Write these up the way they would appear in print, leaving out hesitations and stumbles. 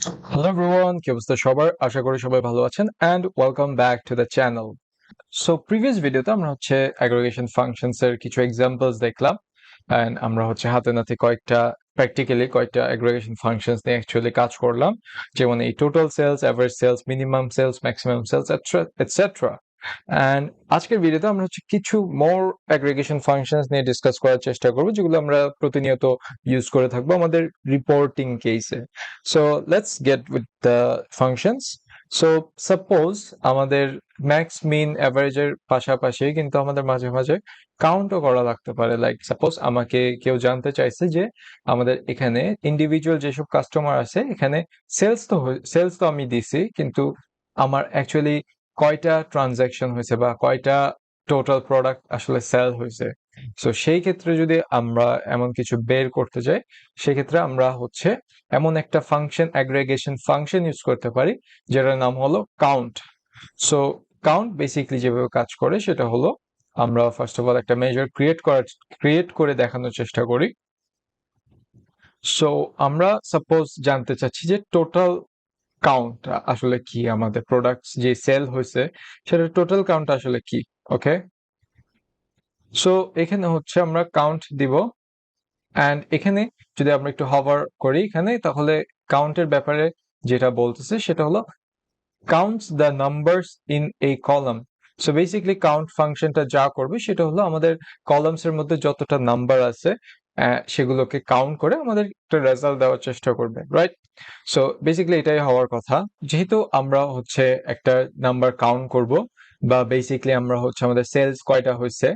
Hello everyone, কি অবস্থা সবার? আশা করি সবাই ভালো আছেন and welcome back to the channel. So previous ভিডিওতে আমরা হচ্ছে aggregation functions এর কিছু examples দেখলাম and আমরা হচ্ছে হাতে নাতে practically কয়েকটা aggregation functions নিয়ে actually কাজ করলাম, যেমন এই total sales, average sales, minimum sales, maximum sales, etc. And আজকের ভিডিওতে আমরা হচ্ছে কিছু more aggregation functions নিয়ে ডিসকাস করার চেষ্টা করব, যেগুলো আমরা প্রতিনিয়ত ইউজ করে থাকবো আমাদের রিপোর্টিং কেসে। So let's get with the functions. So suppose আমাদের ম্যাক্স মিন অ্যাভারেজের পাশাপাশি কিন্তু আমাদের মাঝে মাঝে কাউন্টও করা লাগতে পারে। লাইক সাপোজ আমাকে কেউ জানতে চাইছে যে আমাদের এখানে ইন্ডিভিজুয়াল যেসব কাস্টমার আছে, এখানে সেলস তো আমি দিছি, কিন্তু আমার অ্যাকচুয়ালি কয়টা ট্রানজাকশন হয়েছে বা কয়টা টোটাল প্রোডাক্ট আসলে সেল হয়েছে। সো সেই ক্ষেত্রে যদি আমরা এমন কিছু বের করতে চাই, সেক্ষেত্রে আমরা হচ্ছে এমন একটা ফাংশন, অ্যাগ্রিগেশন ফাংশন ইউজ করতে পারি, যেটার নাম হলো কাউন্ট। সো কাউন্ট বেসিক্যালি যেভাবে কাজ করে সেটা হলো, আমরা ফার্স্ট অফ অল একটা মেজার ক্রিয়েট করে দেখানোর চেষ্টা করি। সো আমরা সাপোজ জানতে চাচ্ছি যে টোটাল কাউন্ট আসলে কি, আমাদের প্রোডাক্টস যে সেল হয়েছে সেটা টোটাল কাউন্ট আসলে কি। ওকে, সো এখানে হচ্ছে আমরা কাউন্ট দিব, অ্যান্ড এখানে যদি আমরা একটু হভার করি এখানে, তাহলে কাউন্টের ব্যাপারে যেটা বলতেছে সেটা হলো counts the numbers in a column. So basically count ফাংশনটা যা করবে সেটা হলো আমাদের কলামস এর মধ্যে যতটা নাম্বার আছে সেগুলোকে কাউন্ট করে আমাদের একটা রেজাল্ট দেওয়ার চেষ্টা করবে, রাইট? সো বেসিক্যালি এটাই হওয়ার কথা। যেহেতু আমরা হচ্ছে একটা নাম্বার কাউন্ট করব, বা বেসিক্যালি আমরা হচ্ছে আমাদের সেলস কয়টা হয়েছে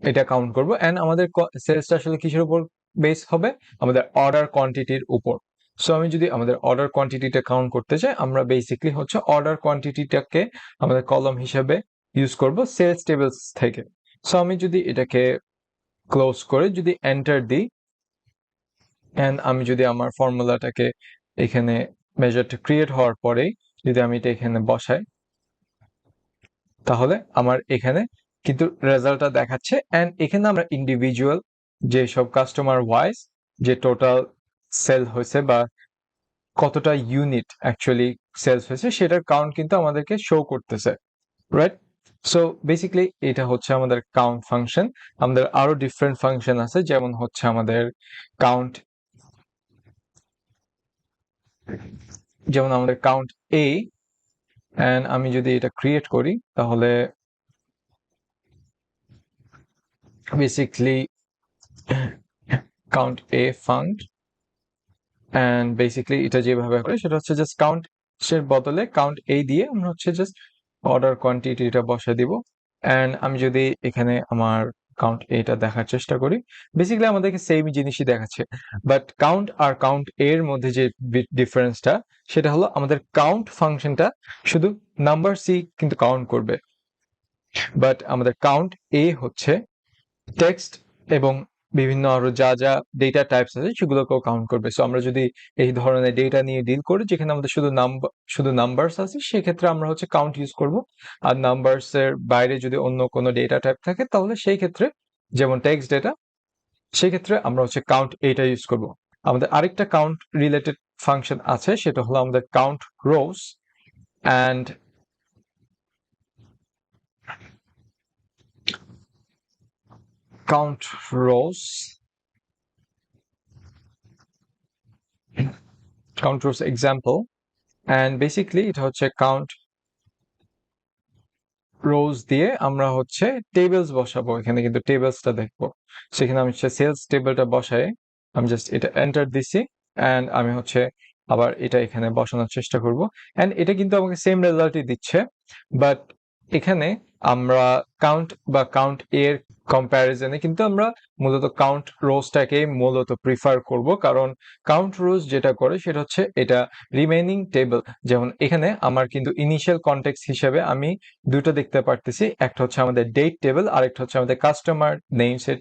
এটা কাউন্ট করব, এন্ড আমাদের সেলসটা আসলে কিসের উপর বেস হবে? আমাদের অর্ডার কোয়ান্টিটির উপর। সো আমি যদি আমাদের অর্ডার কোয়ান্টিটিটা কাউন্ট করতে চাই, আমরা বেসিক্যালি হচ্ছে অর্ডার কোয়ান্টিটিটাকে আমাদের কলম হিসেবে ইউজ করব সেলস টেবিলস থেকে। সো আমি যদি এটাকে ক্লোজ করে যদি এন্টার দিই, এন্ড আমি যদি আমার ফর্মুলাটাকে এখানে মেজারটা ক্রিয়েট হওয়ার পরেই যদি আমি এটা এখানে বসাই, তাহলে আমার এখানে কিন্তু রেজাল্টটা দেখাচ্ছে, এন্ড এখানে আমরা ইন্ডিভিজুয়াল যেসব কাস্টমার ওয়াইজ যে টোটাল সেল হয়েছে বা কতটা ইউনিট অ্যাকচুয়ালি সেলস হয়েছে সেটার কাউন্ট কিন্তু আমাদেরকে শো করতেছে, রাইট? সো বেসিক্যালি এটা হচ্ছে আমাদের কাউন্ট ফাংশন। আমাদের আরো ডিফারেন্ট ফাংশন আছে, যেমন হচ্ছে আমাদের কাউন্ট, কাউন্ট এ, এন্ড আমি যদি এটা ক্রিয়েট করি তাহলে বেসিক্যালি কাউন্ট এ ফাংড, এন্ড বেসিক্যালি এটা যেভাবে করে সেটা হচ্ছে জাস্ট কাউন্ট এর বদলে কাউন্ট এ দিয়ে আমরা হচ্ছে জাস্ট অর্ডার কোয়ান্টিটিটা বসিয়ে দিব। এন্ড আমি যদি এখানে আমার কাউন্ট এটা দেখার চেষ্টা করি, বেসিক্যালি আমাদেরকে সেম জিনিসই দেখাচ্ছে, বাট কাউন্ট আর কাউন্ট এর মধ্যে যে ডিফারেন্সটা সেটা হলো আমাদের কাউন্ট ফাংশনটা শুধু নাম্বার সি কিন্তু কাউন্ট করবে, বাট আমাদের কাউন্ট এ হচ্ছে টেক্সট এবং বিভিন্ন আরো যা যা ডেটা টাইপস আছে সেগুলোকেও কাউন্ট করবে। সো আমরা যদি এই ধরনের ডেটা নিয়ে ডিল করি যেখানে আমাদের শুধু নাম্বারস আছে, সেক্ষেত্রে আমরা হচ্ছে কাউন্ট ইউজ করব। আর নাম্বারস এর বাইরে যদি অন্য কোনো ডেটা টাইপ থাকে, তাহলে সেই ক্ষেত্রে যেমন টেক্সট ডেটা, সেই ক্ষেত্রে আমরা হচ্ছে কাউন্ট এটা ইউজ করব। আমাদের আরেকটা কাউন্ট রিলেটেড ফাংশন আছে, সেটা হলো আমাদের count rose. And count rose example, and basically এটা হচ্ছে কাউন্ট রোজ দিয়ে আমরা হচ্ছে টেবিলস বসাবো। এখানে কিন্তু টেবিলসটা দেখবো, সেখানে আমি সেলস টেবিলটা বসাই, আমি জাস্ট এটা এন্টার দিছি, অ্যান্ড আমি হচ্ছে আবার এটা এখানে বসানোর চেষ্টা করব, অ্যান্ড এটা কিন্তু আমাকে সেম রেজাল্টই দিচ্ছে। বাট এখানে আমরা কাউন্ট বা কাউন্ট এর কম্প্যারিজনে কিন্তু আমরা মূলত কাউন্ট রোজটাকে মূলত প্রিফার করব, কারণ কাউন্ট রোজ যেটা করে সেটা হচ্ছে এটা রিমেইনিং টেবিল। যেমন এখানে আমার কিন্তু ইনিশিয়াল কনটেক্সট হিসেবে আমি দুটো দেখতে পারতেছি, একটা হচ্ছে আমাদের ডেট টেবিল আর একটা হচ্ছে আমাদের কাস্টমার নেমস এর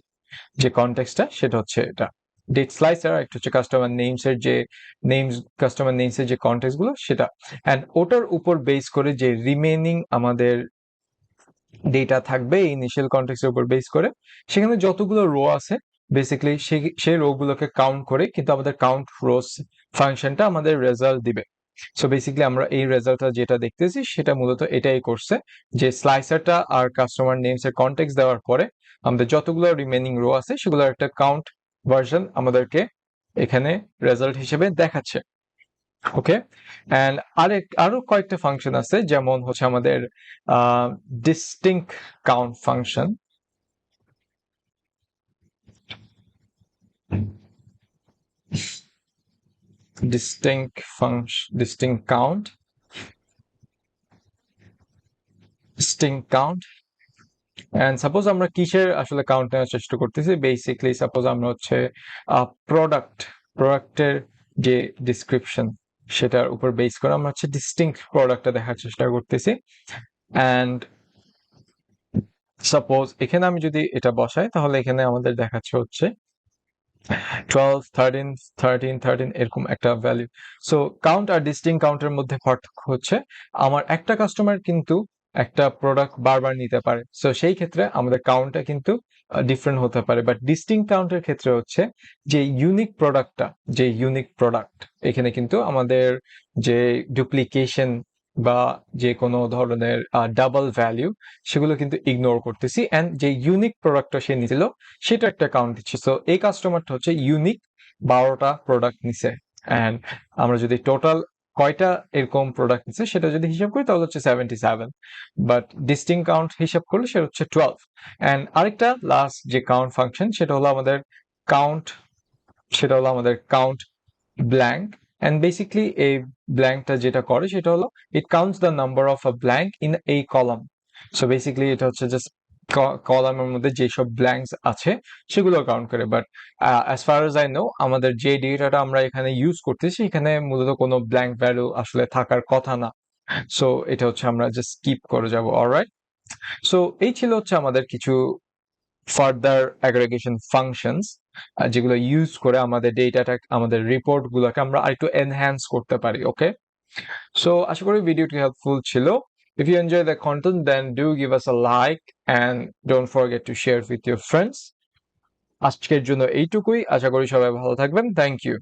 যে কনটেক্সটটা সেটা হচ্ছে এটা ডেট স্লাইসার, আর একটা হচ্ছে কাস্টমার নেমস এর যে কনটেক্সট গুলো সেটা। এন্ড ওটার উপর বেস করে যে রিমেইনিং আমাদের ডেটা থাকবে ইনিশিয়াল কনটেক্সটের উপর বেস করে, সেখানে যতগুলো রো আছে বেসিক্যালি সেই রো গুলোকে কাউন্ট করে কিন্তু আমাদের কাউন্ট রোস ফাংশনটা আমাদের রেজাল্ট দিবে। সো বেসিক্যালি আমরা এই রেজাল্টটা যেটা দেখতেছি সেটা মূলত এটাই করছে যে স্লাইসারটা আর কাস্টমার নেমস এর কনটেক্সট দেওয়ার পরে আমাদের যতগুলো রিমেনিং রো আছে সেগুলোর একটা কাউন্ট ভার্সন আমাদেরকে এখানে রেজাল্ট হিসেবে দেখাচ্ছে। ওকে, এন্ড আরো কয়েকটা ফাংশন আছে, যেমন হচ্ছে আমাদের distinct count function. distinct count and suppose আমরা কিসের আসলে কাউন্ট নেওয়ার চেষ্টা করতেছি, বেসিক্যালি সাপোজ আমরা হচ্ছে প্রোডাক্টের যে ডিসক্রিপশন সেটার উপর বেস করে আমরা হচ্ছে ডিস্টিংক্ট প্রোডাক্টটা দেখার চেষ্টা করতেছি। এন্ড সাপোজ এখানে আমি যদি এটা বসাই তাহলে এখানে আমাদের দেখাচ্ছে হচ্ছে 12, 13, 13, 13 এরকম একটা ভ্যালু। সো কাউন্ট আর ডিস্টিংক্ট কাউন্টের মধ্যে পার্থক্য হচ্ছে আমার একটা কাস্টমার কিন্তু একটা প্রোডাক্ট বারবার নিতে পারে, সো সেই ক্ষেত্রে আমাদের কাউন্টটা কিন্তু ডিফারেন্ট হতে পারে। বাট ডিস্টিংক্ট কাউন্টের ক্ষেত্রে হচ্ছে যে ইউনিক প্রোডাক্ট এখানে কিন্তু আমাদের যে ডুপ্লিকেশন বা যে কোনো ধরনের ডাবল ভ্যালু সেগুলো কিন্তু ইগনোর করতেছি, এন্ড যে ইউনিক প্রোডাক্টটা সে নিছিল সেটা একটা কাউন্ট দিচ্ছে। সো এই কাস্টমারটা হচ্ছে ইউনিক 12টা প্রোডাক্ট নিছে, এন্ড আমরা যদি টোটাল কয়টা এরকম প্রোডাক্ট নিচ্ছে সেটা যদি হিসাব করি তাহলে হচ্ছে 77, বাট ডিস্টিংক্ট কাউন্ট হিসাব করলে সেটা হচ্ছে 12। এন্ড আরেকটা লাস্ট যে কাউন্ট ফাংশন সেটা হলো আমাদের কাউন্ট ব্ল্যাঙ্ক। এন্ড বেসিক্যালি এই ব্ল্যাঙ্কটা যেটা করে সেটা হলো it counts the number of a blank in এই কলাম। সো বেসিক্যালি এটা হচ্ছে জাস্ট কলামের মধ্যে যেসব ব্ল্যাঙ্কস আছে সেগুলো কাউন্ট করে। But as far age I know আমাদের যে ডেটাটা আমরা এখানে ইউজ করতেছি এখানে মূলত কোনো ব্ল্যাঙ্ক ভ্যালু আসলে থাকার কথা না। সো এটা হচ্ছে আমরা জাস্ট স্কিপ করে যাব। অলরাইট, সো এই ছিল হচ্ছে আমাদের কিছু ফার্দার অ্যাগ্রিগেশন ফাংশনস যেগুলো ইউজ করে আমাদের ডেটাটা, আমাদের রিপোর্ট গুলোকে আমরা আরেকটু এনহ্যান্স করতে পারি। ওকে, সো আশা করি ভিডিওটি হেল্পফুল ছিল। If you enjoy the content, then do give us a like and don't forget to share it with your friends. আজকের জন্য এইটুকুই, আশা করি সবাই ভালো থাকবেন। Thank you.